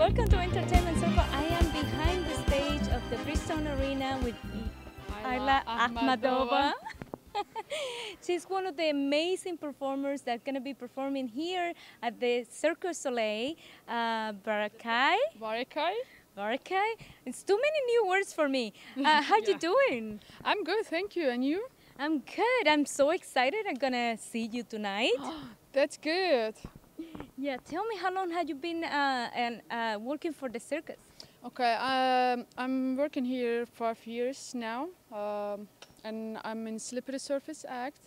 Welcome to Entertainment Circle. I am behind the stage of the Bridgestone Arena with Ayla Akhmadova. She's one of the amazing performers that's going to be performing here at the Cirque du Soleil. VAREKAI. VAREKAI. It's too many new words for me. How you doing? I'm good, thank you. And you? I'm good. I'm so excited. I'm going to see you tonight. That's good. Yeah, tell me, how long have you been working for the circus? Okay, I'm working here 5 years now, and I'm in Slippery Surface Act.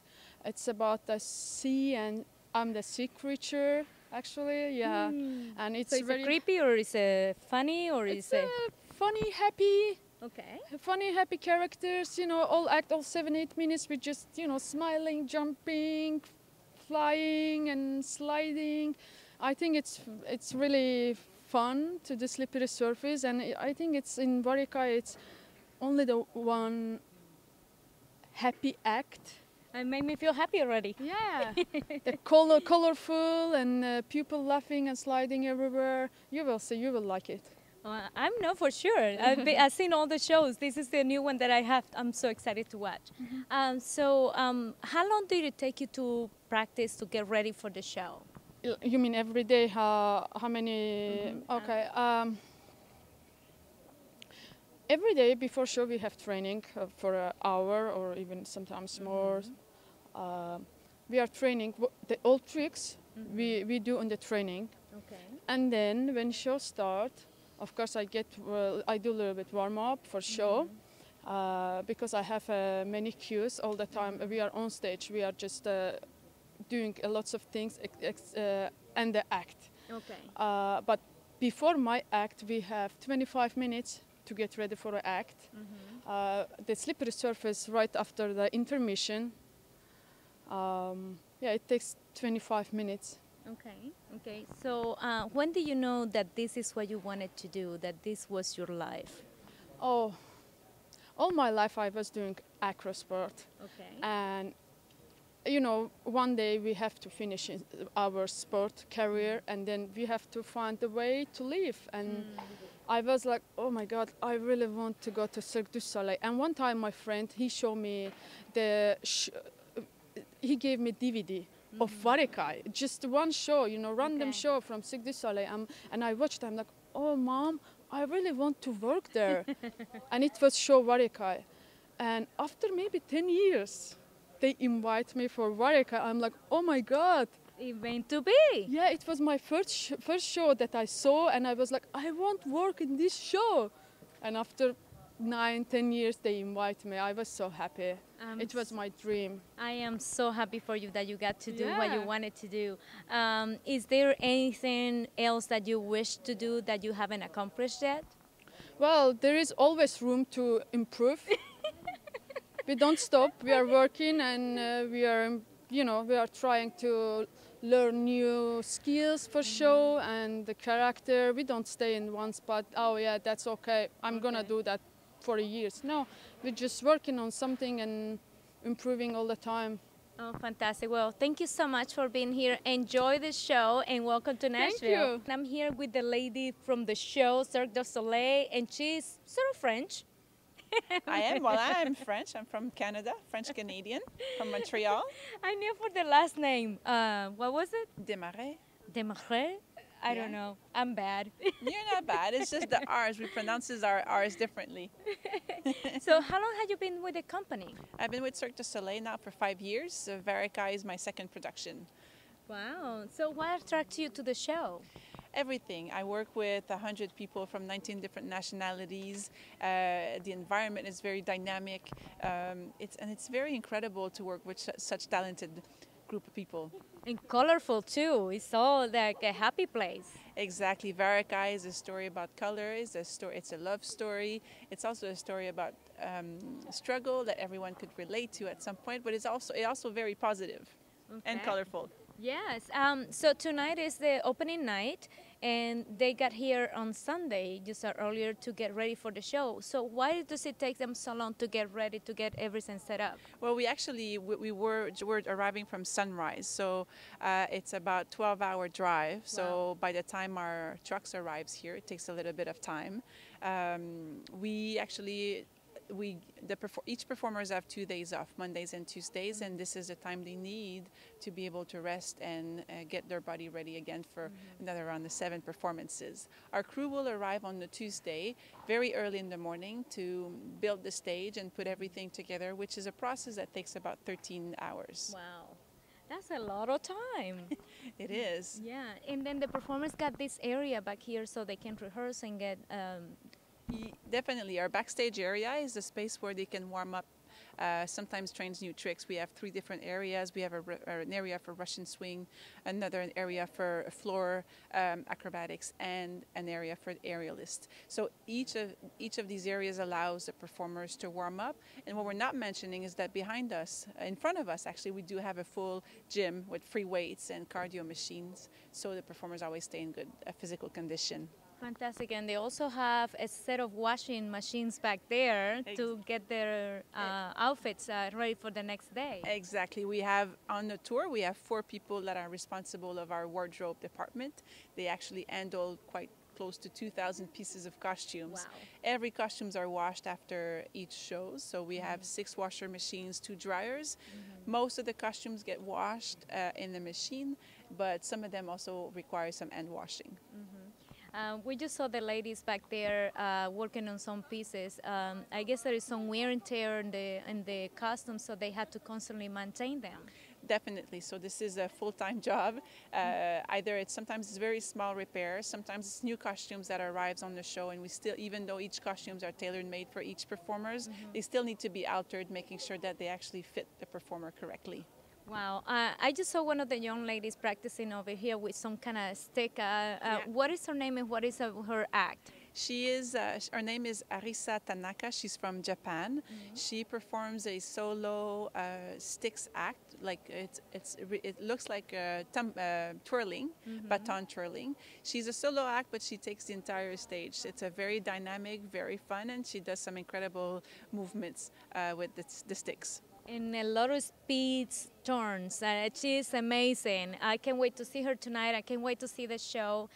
It's about the sea, and I'm the sea creature, actually. Yeah, and it's so is very it creepy, or is it funny, or it's is it funny, happy. okay? Funny, happy characters. You know, all 7-8 minutes. We're just smiling, jumping, flying, and sliding. I think it's really fun to the slippery surface, and I think it's in VAREKAI. It's only the one happy act. It made me feel happy already. Yeah, the colorful and people laughing and sliding everywhere. You will see. You will like it. I know for sure. I've seen all the shows. This is the new one that I have. I'm so excited to watch. How long did it take you to practice to get ready for the show? You mean every day? How many? Okay. Every day before show we have training for an hour or even sometimes more. We are training the old tricks we do on the training. Okay. And then when show start, of course I do a little bit warm up for show because I have many cues all the time. We are on stage. We are just doing lots of things and the act. Okay. But before my act, we have 25 minutes to get ready for the act. The slippery surface right after the intermission. Yeah, it takes 25 minutes. Okay. Okay. So when did you know that this is what you wanted to do? That this was your life? Oh, all my life I was doing acro sport. Okay. And you know, one day we have to finish our sport career, and then we have to find a way to live. And I was like, oh my God, I really want to go to Cirque du Soleil. And one time my friend, he showed me he gave me DVD of VAREKAI, just one show, random show from Cirque du Soleil. And I watched, I'm like, oh Mom, I really want to work there. And it was show VAREKAI. And after maybe 10 years, they invite me for VAREKAI. I'm like, oh my God. It meant to be. Yeah, it was my first show that I saw, and I was like, I want to work in this show. And after 9-10 years, they invite me. I was so happy. It was my dream. I am so happy for you that you got to do what you wanted to do. Is there anything else that you wish to do that you haven't accomplished yet? Well, there is always room to improve. We don't stop. We are working, and we are trying to learn new skills for show and the character. We don't stay in one spot. Oh yeah, that's okay. I'm gonna do that for years. No, we're just working on something and improving all the time. Oh, fantastic. Well, thank you so much for being here. Enjoy the show and welcome to Nashville. Thank you. I'm here with the lady from the show, Cirque du Soleil, and she's sort of French. I am. Well, I'm French. I'm from Canada, French-Canadian, from Montreal. I knew for the last name. What was it? Desmarais. Desmarais? I don't know. I'm bad. You're not bad. It's just the R's. We pronounce our R's differently. So how long have you been with the company? I've been with Cirque du Soleil now for 5 years. So VAREKAI is my second production. Wow. So what attracts you to the show? Everything. I work with 100 people from 19 different nationalities. The environment is very dynamic. It's very incredible to work with such talented group of people. And colorful too. It's all like a happy place. Exactly. VAREKAI is a story about color. It's a love story. It's also a story about struggle that everyone could relate to at some point. But it's also very positive and colorful. Yes. So tonight is the opening night, and they got here on Sunday, you said earlier, to get ready for the show. So why does it take them so long to get ready, to get everything set up? Well, we're arriving from sunrise, so it's about 12-hour drive. So Wow. by the time our trucks arrives here, it takes a little bit of time. Each performers have 2 days off, Mondays and Tuesdays, and this is the time they need to be able to rest and get their body ready again for another around the 7 performances. Our crew will arrive on the Tuesday very early in the morning to build the stage and put everything together, which is a process that takes about 13 hours. Wow. That's a lot of time. It is. Yeah, and then the performers got this area back here so they can rehearse and get Definitely. Our backstage area is a space where they can warm up, sometimes trains new tricks. We have 3 different areas. We have an area for Russian swing, another area for floor acrobatics, and an area for aerialist. So each of these areas allows the performers to warm up. And what we're not mentioning is that behind us, in front of us actually, we do have a full gym with free weights and cardio machines, so the performers always stay in good physical condition. fantastic. And they also have a set of washing machines back there to get their outfits ready for the next day. Exactly. We have on the tour, we have 4 people that are responsible of our wardrobe department. They actually handle quite close to 2,000 pieces of costumes. Wow. Every costumes are washed after each show. So we have 6 washer machines, 2 dryers. Most of the costumes get washed in the machine, but some of them also require some hand washing. We just saw the ladies back there working on some pieces. I guess there is some wear and tear in the costumes, so they had to constantly maintain them. Definitely. So this is a full-time job. Sometimes it's very small repairs. Sometimes it's new costumes that arrives on the show, and we still, even though each costumes are tailor-made for each performers, they still need to be altered, making sure that they actually fit the performer correctly. Wow. I just saw one of the young ladies practicing over here with some kind of stick. What is her name and what is her act? Her name is Arisa Tanaka. She's from Japan. She performs a solo sticks act. Like it looks like twirling, baton twirling. She's a solo act, but she takes the entire stage. It's a very dynamic, very fun, and she does some incredible movements with the sticks. In a lot of speeds, turns. She's amazing. I can't wait to see her tonight. I can't wait to see the show.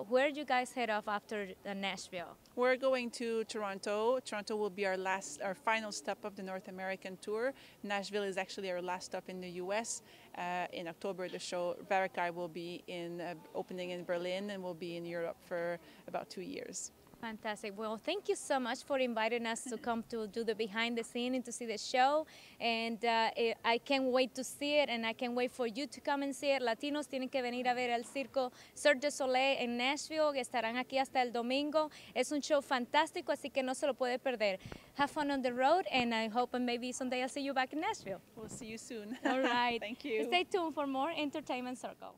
Where do you guys head off after Nashville? We're going to Toronto. Toronto will be our final stop of the North American tour. Nashville is actually our last stop in the U.S. In October, the show VAREKAI will be opening in Berlin, and will be in Europe for about 2 years. Fantastic. Well, thank you so much for inviting us to come to do the behind the scene and to see the show. And I can't wait to see it, and I can't wait for you to come and see it. Latinos tienen que venir a ver el Cirque du Soleil en Nashville, que estarán aquí hasta el domingo. Es un show fantástico, así que no se lo puede perder. Have fun on the road, and I hope maybe someday I'll see you back in Nashville. We'll see you soon. All right. Thank you. Stay tuned for more Entertainment Circle.